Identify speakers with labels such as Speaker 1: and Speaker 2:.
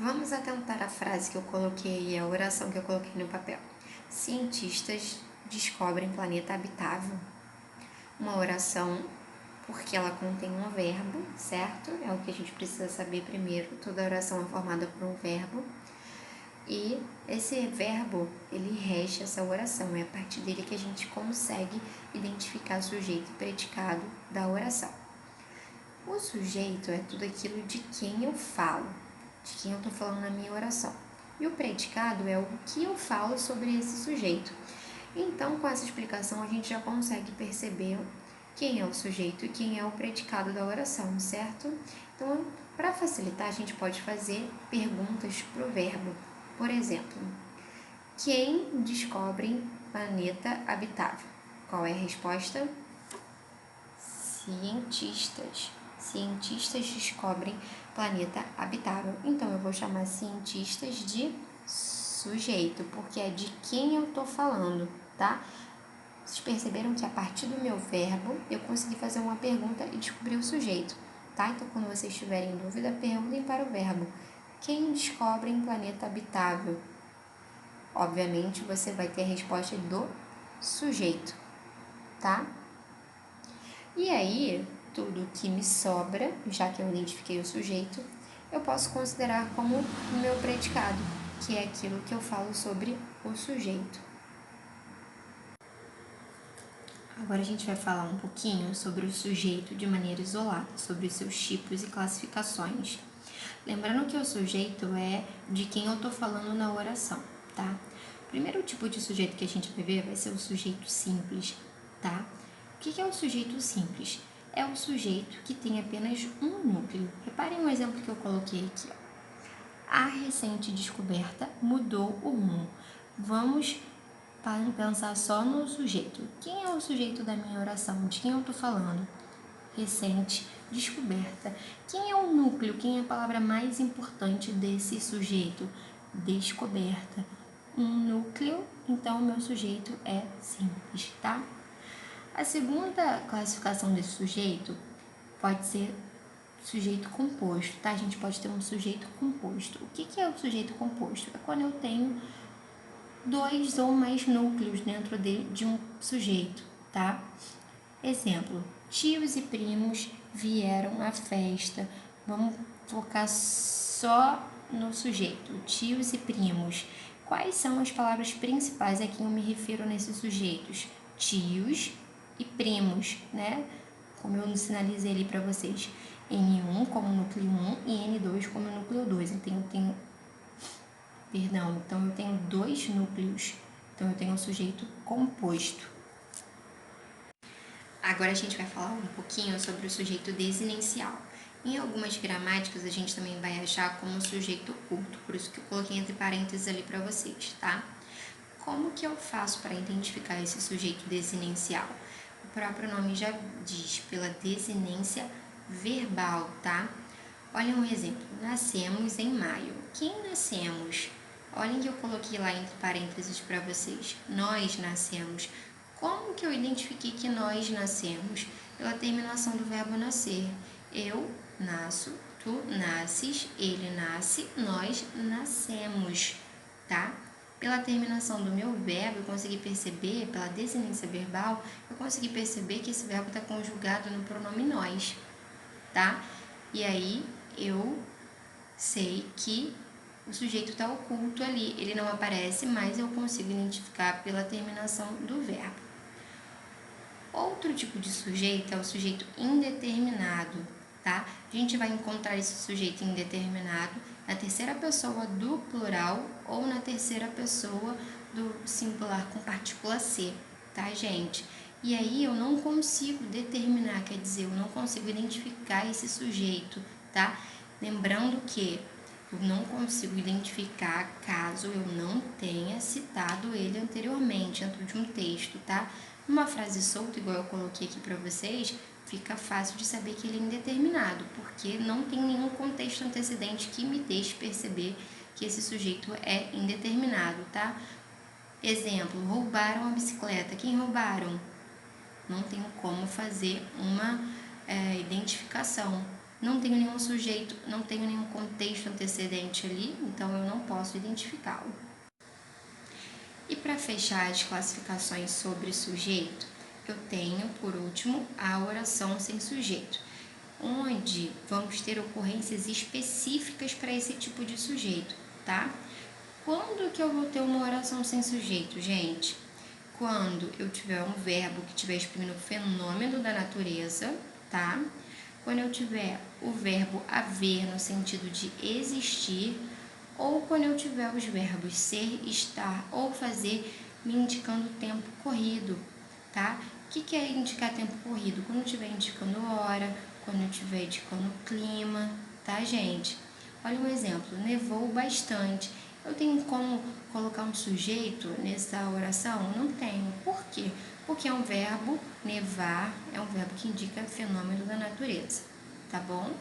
Speaker 1: Vamos atentar à frase que eu coloquei, a oração que eu coloquei no papel. Cientistas descobrem planeta habitável. Uma oração, porque ela contém um verbo, certo? É o que a gente precisa saber primeiro. Toda oração é formada por um verbo. E esse verbo, ele rege essa oração. É a partir dele que a gente consegue identificar sujeito e predicado da oração. O sujeito é tudo aquilo de quem eu falo, de quem eu estou falando na minha oração. E o predicado é o que eu falo sobre esse sujeito. Então, com essa explicação, a gente já consegue perceber quem é o sujeito e quem é o predicado da oração, certo? Então, para facilitar, a gente pode fazer perguntas para o verbo. Por exemplo, quem descobre planeta habitável? Qual é a resposta? Cientistas. Cientistas descobrem planeta habitável. Então, eu vou chamar cientistas de sujeito, porque é de quem eu estou falando, tá? Vocês perceberam que a partir do meu verbo, eu consegui fazer uma pergunta e descobrir o sujeito, tá? Então, quando vocês tiverem dúvida, perguntem para o verbo. Quem descobre um planeta habitável? Obviamente, você vai ter a resposta do sujeito, tá? E aí, tudo que me sobra, já que eu identifiquei o sujeito, eu posso considerar como o meu predicado, que é aquilo que eu falo sobre o sujeito. Agora a gente vai falar um pouquinho sobre o sujeito de maneira isolada, sobre os seus tipos e classificações. Lembrando que o sujeito é de quem eu estou falando na oração, tá? O primeiro tipo de sujeito que a gente vai ver vai ser o sujeito simples, tá? O que é o sujeito simples? É o sujeito que tem apenas um núcleo. Reparem um exemplo que eu coloquei aqui. Ó. A recente descoberta mudou o rumo. Vamos pensar só no sujeito. Quem é o sujeito da minha oração? De quem eu estou falando? Recente descoberta. Quem é o núcleo? Quem é a palavra mais importante desse sujeito? Descoberta. Um núcleo, então o meu sujeito é simples, tá? A segunda classificação desse sujeito pode ser sujeito composto, tá? A gente pode ter um sujeito composto. O que é o sujeito composto? É quando eu tenho dois ou mais núcleos dentro de um sujeito, tá? Exemplo, tios e primos vieram à festa. Vamos focar só no sujeito, tios e primos. Quais são as palavras principais a que eu me refiro nesses sujeitos? Tios e primos, né? Como eu sinalizei ali para vocês. N1 como núcleo 1 e N2 como núcleo 2. Então, eu tenho dois núcleos. Então, eu tenho um sujeito composto. Agora a gente vai falar um pouquinho sobre o sujeito desinencial. Em algumas gramáticas a gente também vai achar como sujeito oculto, por isso que eu coloquei entre parênteses ali para vocês, tá? Como que eu faço para identificar esse sujeito desinencial? O próprio nome já diz, pela desinência verbal, tá? Olha um exemplo, nascemos em maio. Quem nascemos? Olhem que eu coloquei lá entre parênteses para vocês. Nós nascemos. Como que eu identifiquei que nós nascemos? Pela terminação do verbo nascer. Eu nasço, tu nasces, ele nasce, nós nascemos, tá? Pela terminação do meu verbo, eu consegui perceber, pela desinência verbal, eu consegui perceber que esse verbo está conjugado no pronome nós, tá? E aí, eu sei que o sujeito está oculto ali, ele não aparece, mas eu consigo identificar pela terminação do verbo. Outro tipo de sujeito é o sujeito indeterminado, tá? A gente vai encontrar esse sujeito indeterminado na terceira pessoa do plural ou na terceira pessoa do singular com partícula C, tá, gente? E aí eu não consigo determinar, quer dizer, eu não consigo identificar esse sujeito, tá? Lembrando que eu não consigo identificar caso eu não tenha citado ele anteriormente dentro de um texto, tá? Uma frase solta, igual eu coloquei aqui para vocês, fica fácil de saber que ele é indeterminado, porque não tem nenhum contexto antecedente que me deixe perceber que esse sujeito é indeterminado, tá? Exemplo, roubaram a bicicleta. Quem roubaram? Não tenho como fazer uma identificação, não tenho nenhum sujeito, não tenho nenhum contexto antecedente ali, então eu não posso identificá-lo. E para fechar as classificações sobre sujeito, eu tenho, por último, a oração sem sujeito, onde vamos ter ocorrências específicas para esse tipo de sujeito, tá? Quando que eu vou ter uma oração sem sujeito, gente? Quando eu tiver um verbo que estiver exprimindo o fenômeno da natureza, tá? Quando eu tiver o verbo haver no sentido de existir, ou quando eu tiver os verbos ser, estar ou fazer me indicando tempo corrido, tá? O que é indicar tempo corrido? Quando eu estiver indicando hora, quando eu estiver indicando clima, tá, gente? Olha um exemplo, nevou bastante. Eu tenho como colocar um sujeito nessa oração? Não tenho. Por quê? Porque é um verbo, nevar, é um verbo que indica fenômeno da natureza, tá bom?